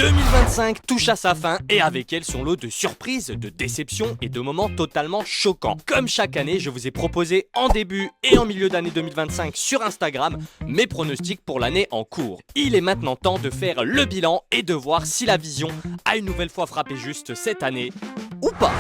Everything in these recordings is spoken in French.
2025 touche à sa fin et avec elle son lot de surprises, de déceptions et de moments totalement choquants. Comme chaque année, je vous ai proposé en début et en milieu d'année 2025 sur Instagram mes pronostics pour l'année en cours. Il est maintenant temps de faire le bilan et de voir si la vision a une nouvelle fois frappé juste cette année ou pas.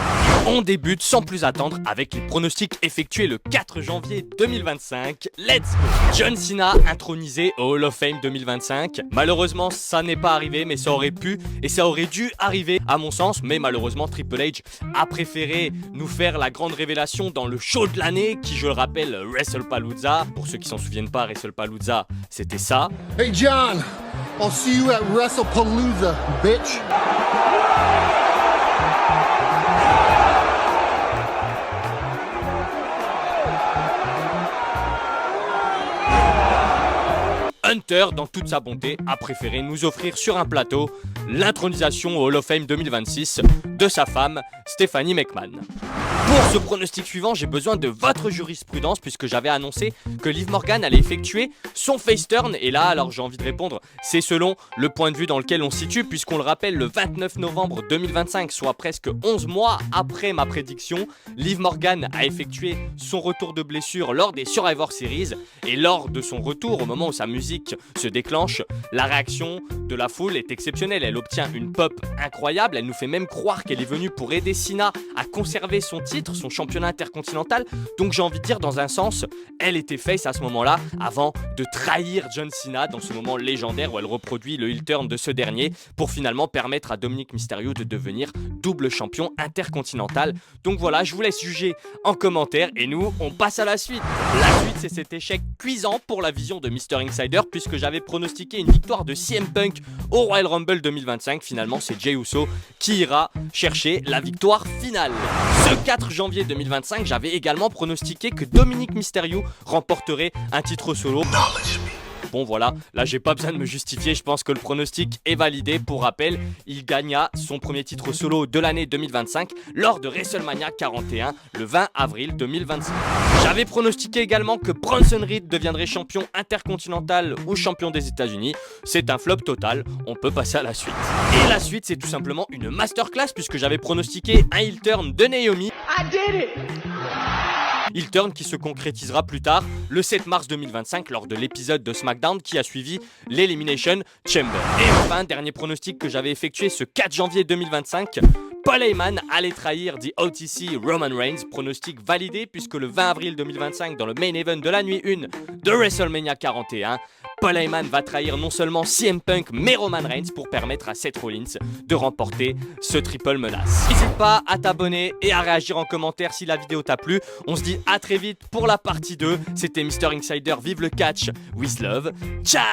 On débute sans plus attendre avec les pronostics effectués le 4 janvier 2025. Let's go! John Cena intronisé au Hall of Fame 2025. Malheureusement, ça n'est pas arrivé, mais ça aurait pu et ça aurait dû arriver à mon sens. Mais malheureusement, Triple H a préféré nous faire la grande révélation dans le show de l'année qui, je le rappelle, WrestlePalooza. Pour ceux qui s'en souviennent pas, WrestlePalooza, c'était ça. Hey John, I'll see you at WrestlePalooza, bitch. Hunter, dans toute sa bonté, a préféré nous offrir sur un plateau l'intronisation au Hall of Fame 2026 de sa femme, Stephanie McMahon. Pour ce pronostic suivant, j'ai besoin de votre jurisprudence puisque j'avais annoncé que Liv Morgan allait effectuer son face turn. Et là, alors j'ai envie de répondre, c'est selon le point de vue dans lequel on se situe, puisqu'on le rappelle, le 29 novembre 2025, soit presque 11 mois après ma prédiction, Liv Morgan a effectué son retour de blessure lors des Survivor Series. Et lors de son retour, au moment où sa musique se déclenche, la réaction de la foule est exceptionnelle. Elle obtient une pop incroyable, elle nous fait même croire qu'elle est venue pour aider Cena à conserver son titre, son championnat intercontinental. Donc j'ai envie de dire, dans un sens, elle était face à ce moment-là avant de trahir John Cena dans ce moment légendaire où elle reproduit le heel turn de ce dernier pour finalement permettre à Dominic Mysterio de devenir double champion intercontinental. Donc voilà, je vous laisse juger en commentaire et nous, on passe à la suite. La suite, c'est cet échec cuisant pour la vision de Mr. Insider puisque j'avais pronostiqué une victoire de CM Punk au Royal Rumble 2025. Finalement, c'est Jey Uso qui ira chercher la victoire finale. Ce 4 janvier 2025, j'avais également pronostiqué que Dominic Mysterio remporterait un titre solo. Bon voilà, là j'ai pas besoin de me justifier, je pense que le pronostic est validé. Pour rappel, il gagna son premier titre solo de l'année 2025 lors de WrestleMania 41 le 20 avril 2025. J'avais pronostiqué également que Bronson Reed deviendrait champion intercontinental ou champion des États-Unis. C'est un flop total, on peut passer à la suite. Et la suite, c'est tout simplement une masterclass puisque j'avais pronostiqué un heel turn de Naomi. I did it! Heel turn qui se concrétisera plus tard le 7 mars 2025 lors de l'épisode de SmackDown qui a suivi l'Elimination Chamber. Et enfin, dernier pronostic que j'avais effectué ce 4 janvier 2025, Paul Heyman allait trahir The OTC Roman Reigns, pronostic validé puisque le 20 avril 2025 dans le main event de la nuit 1 de WrestleMania 41, Paul Heyman va trahir non seulement CM Punk mais Roman Reigns pour permettre à Seth Rollins de remporter ce triple menace. N'hésite pas à t'abonner et à réagir en commentaire si la vidéo t'a plu. On se dit à très vite pour la partie 2. C'était Mr. Insider, vive le catch with love. Ciao!